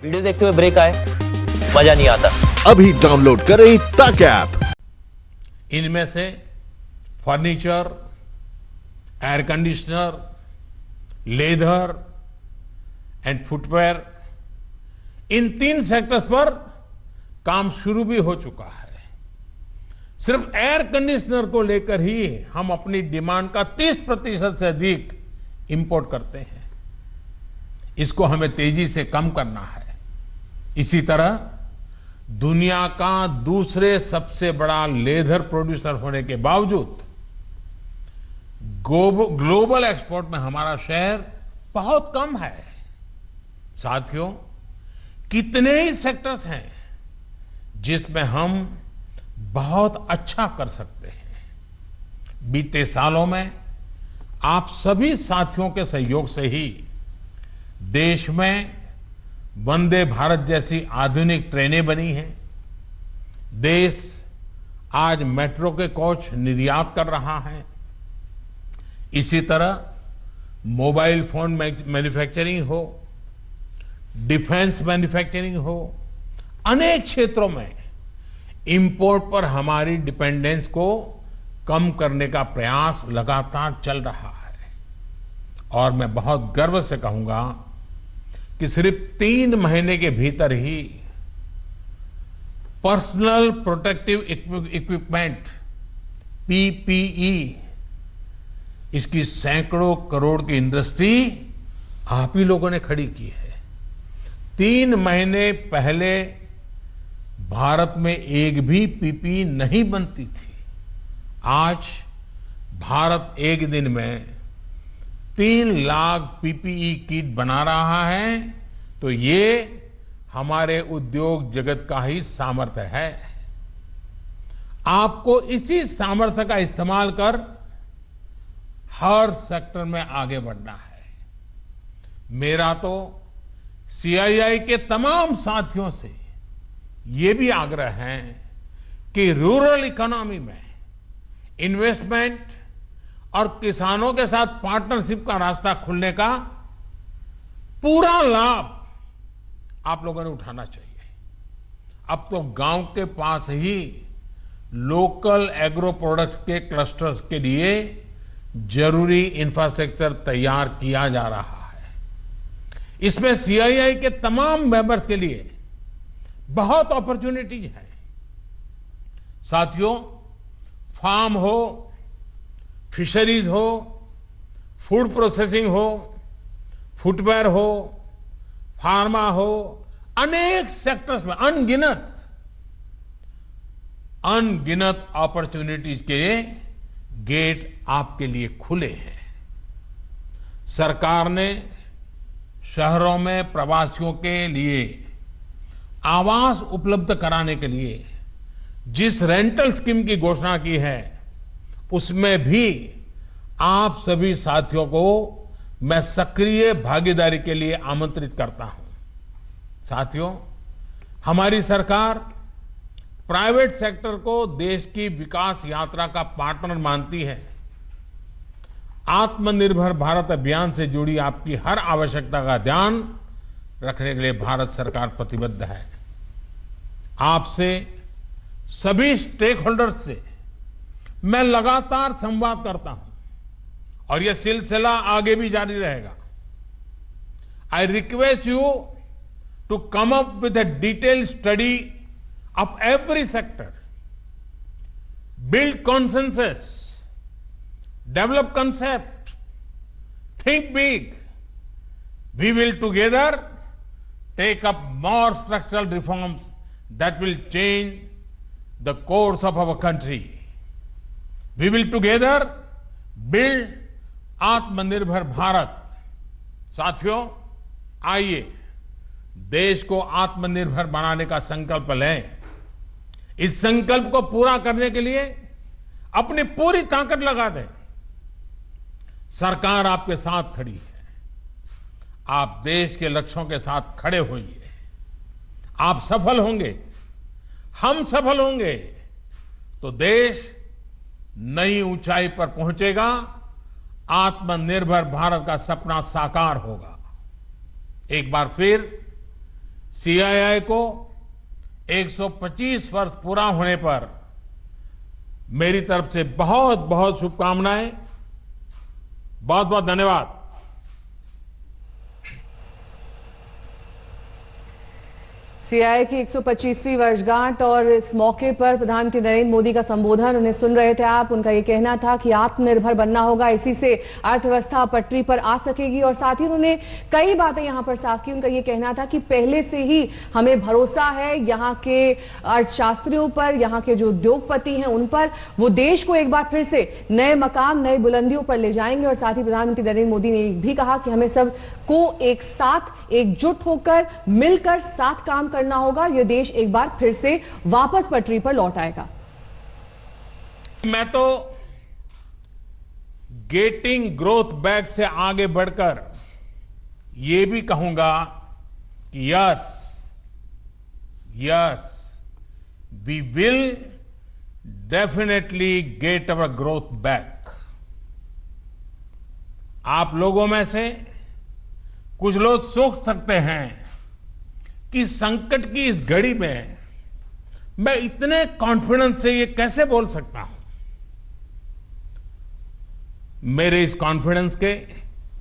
Video देखते हुए break आए, मजा नहीं आता। अभी डाउनलोड करें तक ऐप। इनमें से furniture, air conditioner, leather and footwear, in 3 sectors पर काम शुरू भी हो चुका है। सिर्फ एयर कंडीशनर को लेकर ही हम अपनी डिमांड का 30% से अधिक इंपोर्ट करते हैं। इसको हमें तेजी से कम करना है। इसी तरह दुनिया का दूसरे सबसे बड़ा लेदर प्रोड्यूसर होने के बावजूद ग्लोबल एक्सपोर्ट में हमारा शेयर बहुत कम है। साथियों, कितने ही सेक्टर्स हैं जिसमें हम बहुत अच्छा कर सकते हैं। बीते सालों में आप सभी साथियों के सहयोग से ही देश में वंदे भारत जैसी आधुनिक ट्रेनें बनी हैं। देश आज मेट्रो के कोच निर्यात कर रहा है। इसी तरह मोबाइल फोन मैन्युफैक्चरिंग हो, डिफेंस मैन्युफैक्चरिंग हो, अनेक क्षेत्रों में इंपोर्ट पर हमारी डिपेंडेंस को कम करने का प्रयास लगातार चल रहा है। और मैं बहुत गर्व से कहूंगा कि सिर्फ 3 महीने के भीतर ही पर्सनल प्रोटेक्टिव इक्विपमेंट पीपीई, इसकी सैकड़ों करोड़ की इंडस्ट्री आप ही लोगों ने खड़ी की है। 3 महीने पहले भारत में एक भी पीपीई नहीं बनती थी। आज भारत एक दिन में 3 लाख पीपीई किट बना रहा है, तो ये हमारे उद्योग जगत का ही सामर्थ्य है। आपको इसी सामर्थ्य का इस्तेमाल कर हर सेक्टर में आगे बढ़ना है। मेरा तो सीआईआई के तमाम साथियों से ये भी आग्रह है कि रूरल इकोनॉमी में इन्वेस्टमेंट और किसानों के साथ पार्टनरशिप का रास्ता खुलने का पूरा लाभ आप लोगों ने उठाना चाहिए। अब तो गांव के पास ही लोकल एग्रो प्रोडक्ट्स के क्लस्टर्स के लिए जरूरी इंफ्रास्ट्रक्चर तैयार किया जा रहा है। इसमें सीआईआई के तमाम मेंबर्स के लिए बहुत अपॉर्चुनिटीज है। साथियों, फार्म हो, फिशरीज हो, फूड प्रोसेसिंग हो, फुटवेयर हो, फार्मा हो, अनेक सेक्टर्स में अनगिनत अपॉर्चुनिटीज के गेट आपके लिए खुले हैं। सरकार ने शहरों में प्रवासियों के लिए आवास उपलब्ध कराने के लिए जिस रेंटल स्कीम की घोषणा की है, उसमें भी आप सभी साथियों को मैं सक्रिय भागीदारी के लिए आमंत्रित करता हूं। साथियों, हमारी सरकार प्राइवेट सेक्टर को देश की विकास यात्रा का पार्टनर मानती है। आत्मनिर्भर भारत अभियान से जुड़ी आपकी हर आवश्यकता का ध्यान रखने के लिए भारत सरकार प्रतिबद्ध है। आपसे सभी स्टेक होल्डर्स से मैं लगातार संवाद करता हूं और यह सिलसिला आगे भी जारी रहेगा। I request you to come up with a detailed study of every sector, build consensus, develop concept, think big. We will together take up more structural reforms that will change the course of our country. We will together build आत्मनिर्भर भारत। साथियों, आइए देश को आत्मनिर्भर बनाने का संकल्प लें। इस संकल्प को पूरा करने के लिए अपनी पूरी ताकत लगा दें। सरकार आपके साथ खड़ी है। आप देश के लक्ष्यों के साथ खड़े होइए। आप सफल होंगे, हम सफल होंगे, तो देश नई ऊंचाई पर पहुंचेगा। आत्मनिर्भर भारत का सपना साकार होगा। एक बार फिर सीआईआई को 125 वर्ष पूरा होने पर मेरी तरफ से बहुत बहुत शुभकामनाएं। बहुत बहुत धन्यवाद। सीआईआई की 125वीं वर्षगांठ और इस मौके पर प्रधानमंत्री नरेंद्र मोदी का संबोधन उन्हें सुन रहे थे आप। उनका ये कहना था कि आत्मनिर्भर बनना होगा, इसी से अर्थव्यवस्था पटरी पर आ सकेगी। और साथ ही उन्होंने कई बातें यहां पर साफ की। उनका ये कहना था कि पहले से ही हमें भरोसा है यहाँ के अर्थशास्त्रियों पर, यहाँ के जो उद्योगपति हैं उन पर। वो देश को एक बार फिर से नए मकाम, नई बुलंदियों पर ले जाएंगे। और साथ ही प्रधानमंत्री नरेंद्र मोदी ने भी कहा कि हमें सब को एक साथ, एकजुट होकर, मिलकर साथ काम करना होगा। यह देश एक बार फिर से वापस पटरी पर लौट आएगा। मैं तो गेटिंग ग्रोथ बैक से आगे बढ़कर यह भी कहूंगा कि yes we will definitely get our growth back. आप लोगों में से कुछ लोग सोच सकते हैं कि संकट की इस घड़ी में मैं इतने कॉन्फिडेंस से ये कैसे बोल सकता हूं। मेरे इस कॉन्फिडेंस के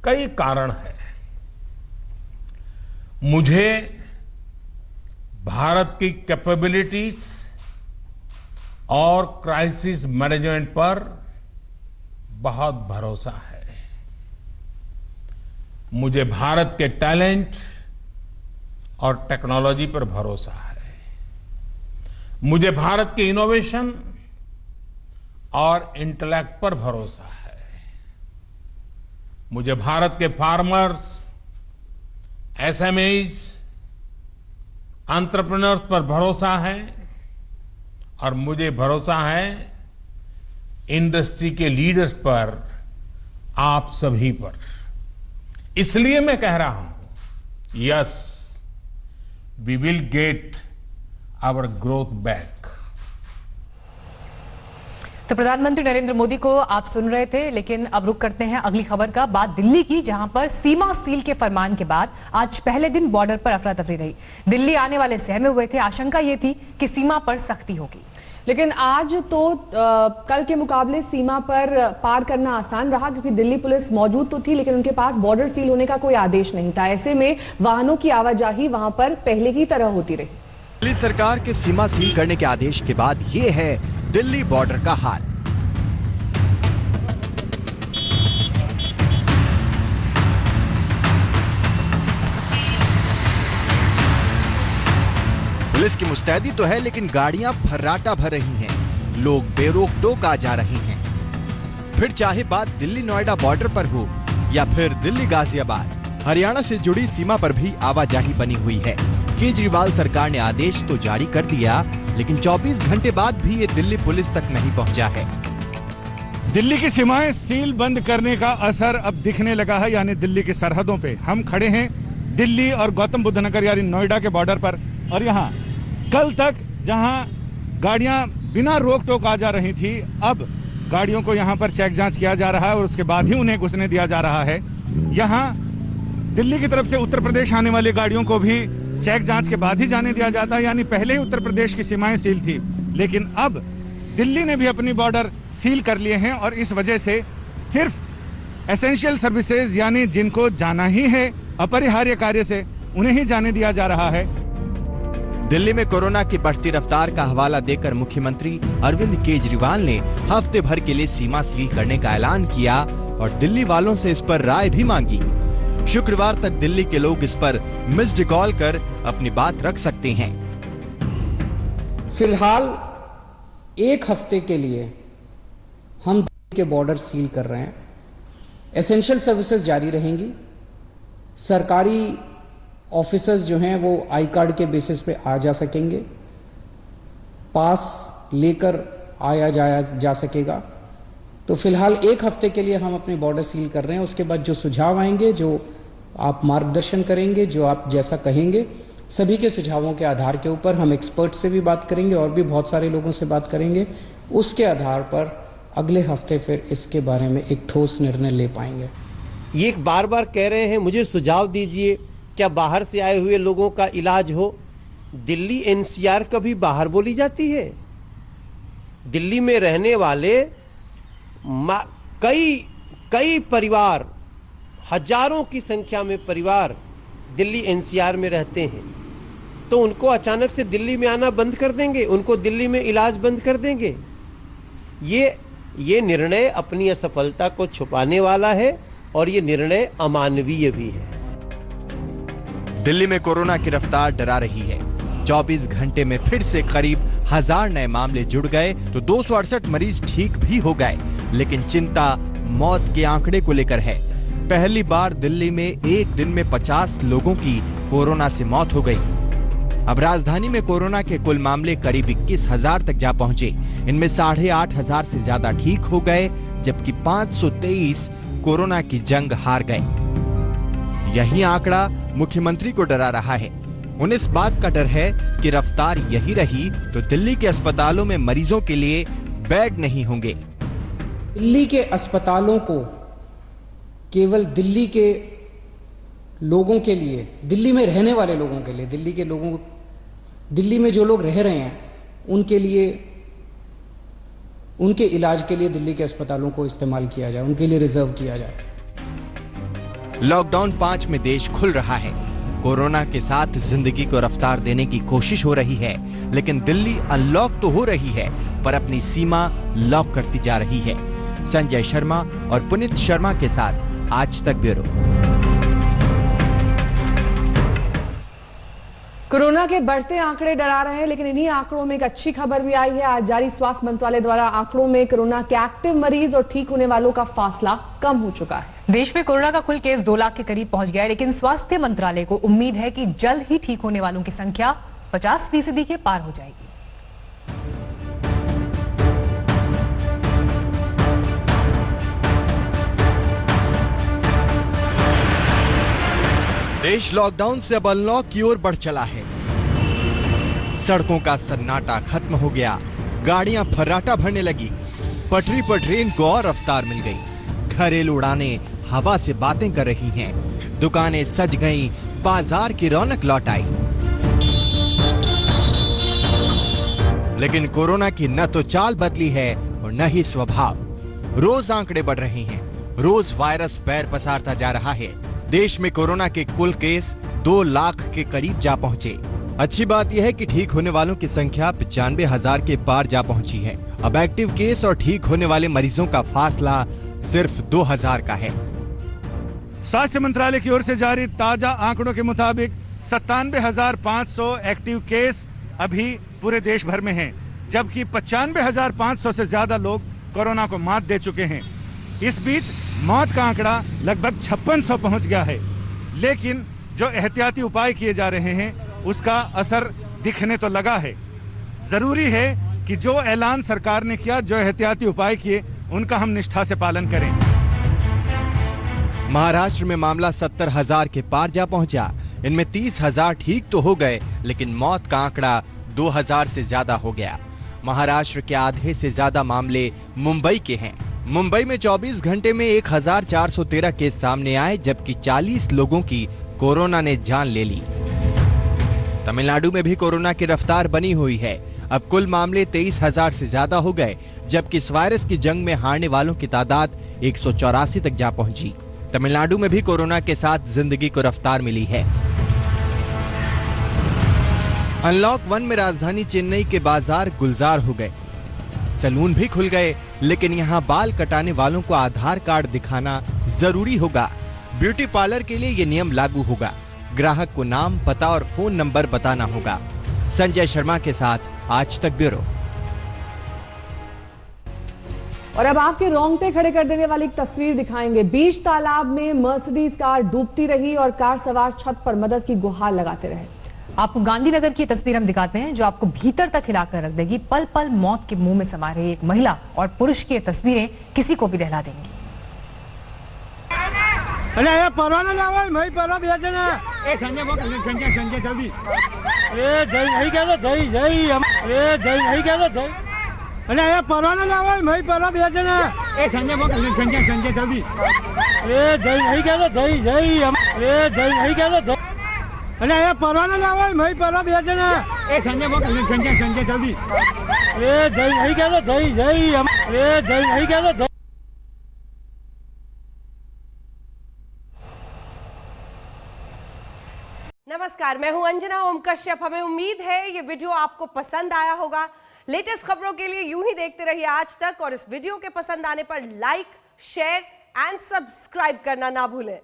कई कारण हैं। मुझे भारत की कैपेबिलिटीज और क्राइसिस मैनेजमेंट पर बहुत भरोसा है। मुझे भारत के टैलेंट और टेक्नोलॉजी पर भरोसा है। मुझे भारत के इनोवेशन और इंटेलेक्ट पर भरोसा है। मुझे भारत के फार्मर्स, एसएमईज, एंटरप्रेन्योर्स पर भरोसा है। और मुझे भरोसा है इंडस्ट्री के लीडर्स पर, आप सभी पर। इसलिए मैं कह रहा हूं, yes we will get our growth back. तो प्रधानमंत्री नरेंद्र मोदी को आप सुन रहे थे, लेकिन अब रुक करते हैं अगली खबर का। बात दिल्ली की, जहां पर सीमा सील के फरमान के बाद आज पहले दिन बॉर्डर पर अफरा तफरी रही। दिल्ली आने वाले सहमे हुए थे। आशंका ये थी कि सीमा पर सख्ती होगी, लेकिन आज तो कल के मुकाबले सीमा पर पार करना आसान रहा, क्योंकि दिल्ली पुलिस मौजूद तो थी लेकिन उनके पास बॉर्डर सील होने का कोई आदेश नहीं था। ऐसे में वाहनों की आवाजाही वहां पर पहले की तरह होती रही। दिल्ली सरकार के सीमा सील करने के आदेश के बाद ये है दिल्ली बॉर्डर का हाल। पुलिस की मुस्तैदी तो है, लेकिन गाड़ियां फर्राटा भर रही हैं। लोग बेरोक टोक आ जा रहे हैं। फिर चाहे बात दिल्ली नोएडा बॉर्डर पर हो या फिर दिल्ली गाजियाबाद, हरियाणा से जुड़ी सीमा पर भी आवाजाही बनी हुई है। केजरीवाल सरकार ने आदेश तो जारी कर दिया, लेकिन 24 घंटे बाद भी ये दिल्ली पुलिस तक नहीं पहुंचा है। दिल्ली की सीमाएं सील बंद करने का असर अब दिखने लगा है। यानी दिल्ली की सरहदों पे हम खड़े हैं, दिल्ली और गौतम बुद्ध नगर यानी नोएडा के बॉर्डर पर। और यहाँ कल तक जहां गाड़ियां बिना रोक टोक आ जा रही थी, अब गाड़ियों को यहां पर चेक जांच किया जा रहा है और उसके बाद ही उन्हें घुसने दिया जा रहा है। यहां दिल्ली की तरफ से उत्तर प्रदेश आने वाली गाड़ियों को भी चेक जांच के बाद ही जाने दिया जाता है। यानी पहले ही उत्तर प्रदेश की सीमाएं सील थी, लेकिन अब दिल्ली ने भी अपनी बॉर्डर सील कर लिए हैं। और इस वजह से सिर्फ एसेंशियल सर्विसेज यानी जिनको जाना ही है अपरिहार्य कार्य से, उन्हें ही जाने दिया जा रहा है। दिल्ली में कोरोना की बढ़ती रफ्तार का हवाला देकर मुख्यमंत्री अरविंद केजरीवाल ने हफ्ते भर के लिए सीमा सील करने का ऐलान किया और दिल्ली वालों से इस पर राय भी मांगी। शुक्रवार तक दिल्ली के लोग इस पर मिस्ड कॉल कर अपनी बात रख सकते हैं। फिलहाल एक हफ्ते के लिए हम दिल्ली के बॉर्डर सील कर रहे हैं। एसेंशियल सर्विसेज जारी रहेंगी। सरकारी ऑफिसर्स जो हैं वो आई कार्ड के बेसिस पे आ जा सकेंगे, पास लेकर आया जाया जा सकेगा। तो फिलहाल एक हफ्ते के लिए हम अपने बॉर्डर सील कर रहे हैं। उसके बाद जो सुझाव आएंगे, जो आप मार्गदर्शन करेंगे, जो आप जैसा कहेंगे, सभी के सुझावों के आधार के ऊपर हम एक्सपर्ट से भी बात करेंगे और भी बहुत सारे लोगों से बात करेंगे। उसके आधार पर अगले हफ्ते फिर इसके बारे में एक ठोस निर्णय ले पाएंगे। ये बार बार कह रहे हैं मुझे सुझाव दीजिए, क्या बाहर से आए हुए लोगों का इलाज हो? दिल्ली एनसीआर कभी बाहर बोली जाती है? दिल्ली में रहने वाले कई परिवार, हजारों की संख्या में परिवार दिल्ली एनसीआर में रहते हैं, तो उनको अचानक से दिल्ली में आना बंद कर देंगे? उनको दिल्ली में इलाज बंद कर देंगे? ये निर्णय अपनी असफलता को छुपाने वाला है और ये निर्णय अमानवीय भी है। दिल्ली में कोरोना की रफ्तार डरा रही है। 24 घंटे में फिर से करीब 1000 नए मामले जुड़ गए तो 268 मरीज ठीक भी हो गए, लेकिन चिंता मौत के आंकड़े को लेकर है। पहली बार दिल्ली में एक दिन में 50 लोगों की कोरोना से मौत हो गई। अब राजधानी में कोरोना के कुल मामले करीब 21,000 तक जा पहुंचे। इनमें 8,500 से ज्यादा ठीक हो गए, जबकि 523 कोरोना की जंग हार गए। यही आंकड़ा मुख्यमंत्री को डरा रहा है। उन्हें इस बात का डर है कि रफ्तार यही रही तो दिल्ली के अस्पतालों में मरीजों के लिए बेड नहीं होंगे। दिल्ली के अस्पतालों को केवल दिल्ली के लोगों के लिए, दिल्ली में रहने वाले लोगों के लिए, दिल्ली में जो लोग रह रहे हैं उनके लिए, उनके इलाज के लिए दिल्ली के अस्पतालों को इस्तेमाल किया जाए, उनके लिए रिजर्व किया जाए। लॉकडाउन 5 में देश खुल रहा है। कोरोना के साथ जिंदगी को रफ्तार देने की कोशिश हो रही है, लेकिन दिल्ली अनलॉक तो हो रही है पर अपनी सीमा लॉक करती जा रही है। संजय शर्मा और पुनीत शर्मा के साथ आज तक ब्यूरो। कोरोना के बढ़ते आंकड़े डरा रहे हैं, लेकिन इन्हीं आंकड़ों में एक अच्छी खबर भी आई है। आज जारी स्वास्थ्य मंत्रालय द्वारा आंकड़ों में कोरोना के एक्टिव मरीज और ठीक होने वालों का फासला कम हो चुका है। देश में कोरोना का कुल केस 2 लाख के करीब पहुंच गया है, लेकिन स्वास्थ्य मंत्रालय को उम्मीद है कि जल्द ही ठीक होने वालों की संख्या 50% के पार हो जाएगी। देश लॉकडाउन से अब अनलॉक की ओर बढ़ चला है। सड़कों का सन्नाटा खत्म हो गया, गाड़ियां फर्राटा भरने लगी, पटरी पर ट्रेन को और रफ्तार मिल गई। घरेलू उड़ानें हवा से बातें कर रही हैं, दुकानें सज गईं, बाजार की रौनक लौट आई। लेकिन कोरोना की न तो चाल बदली है और न ही स्वभाव। रोज आंकड़े बढ़ रहे हैं, रोज वायरस पैर पसारता जा रहा है। देश में कोरोना के कुल केस 2 लाख के करीब जा पहुंचे। अच्छी बात यह है कि ठीक होने वालों की संख्या 95,000 के पार जा पहुंची है। अब एक्टिव केस और ठीक होने वाले मरीजों का फासला सिर्फ 2,000 का है। स्वास्थ्य मंत्रालय की ओर से जारी ताजा आंकड़ों के मुताबिक 97,500 एक्टिव केस अभी पूरे देश भर में हैं, जबकि 95,500 से ज्यादा लोग कोरोना को मात दे चुके हैं। इस बीच मौत का आंकड़ा लगभग 5600 पहुंच गया है, लेकिन जो एहतियाती उपाय किए जा रहे हैं उसका असर दिखने तो लगा है। जरूरी है कि जो ऐलान सरकार ने किया, जो एहतियाती उपाय किए, उनका हम निष्ठा से पालन करें। महाराष्ट्र में मामला 70,000 के पार जा पहुंचा। इनमें 30,000 ठीक तो हो गए, लेकिन मौत का आंकड़ा 2,000 से ज्यादा हो गया। महाराष्ट्र के आधे से ज्यादा मामले मुंबई के हैं। मुंबई में 24 घंटे में 1,413 केस सामने आए, जबकि 40 लोगों की कोरोना ने जान ले ली। तमिलनाडु में भी कोरोना की रफ्तार बनी हुई है। अब कुल मामले 23,000 से ज्यादा हो गए, जबकि इस वायरस की जंग में हारने वालों की तादाद 184 तक जा पहुंची। तमिलनाडु में भी कोरोना के साथ जिंदगी को रफ्तार मिली है। अनलॉक 1 में राजधानी चेन्नई के बाजार गुलजार हो गए, सैलून भी खुल गए, लेकिन यहाँ बाल कटाने वालों को आधार कार्ड दिखाना जरूरी होगा। ब्यूटी पार्लर के लिए ये नियम लागू होगा। ग्राहक को नाम, पता और फोन नंबर बताना होगा। संजय शर्मा के साथ आज तक ब्यूरो। और अब आपके रोंगटे खड़े कर देने वाली एक तस्वीर दिखाएंगे। बीच तालाब में मर्सिडीज कार डूबती रही और कार सवार छत पर मदद की गुहार लगाते रहे। आपको गांधीनगर की तस्वीर हम दिखाते हैं, जो आपको भीतर तक हिलाकर रख देगी। पल पल मौत के मुंह में समा रही एक महिला और पुरुष की तस्वीरें किसी को भी दहला देंगी। अरे ये परवाना ना हो मैं परवा भेज देना ए संजय वो संजय जल्दी ए जय नहीं कह दो जय ए जय नहीं कह दो। नमस्कार, मैं हूं अंजना ओम कश्यप। हमें उम्मीद है ये वीडियो आपको पसंद आया होगा। लेटेस्ट खबरों के लिए यूं ही देखते रहिए आज तक, और इस वीडियो के पसंद आने पर लाइक, शेयर एंड सब्सक्राइब करना ना भूलें।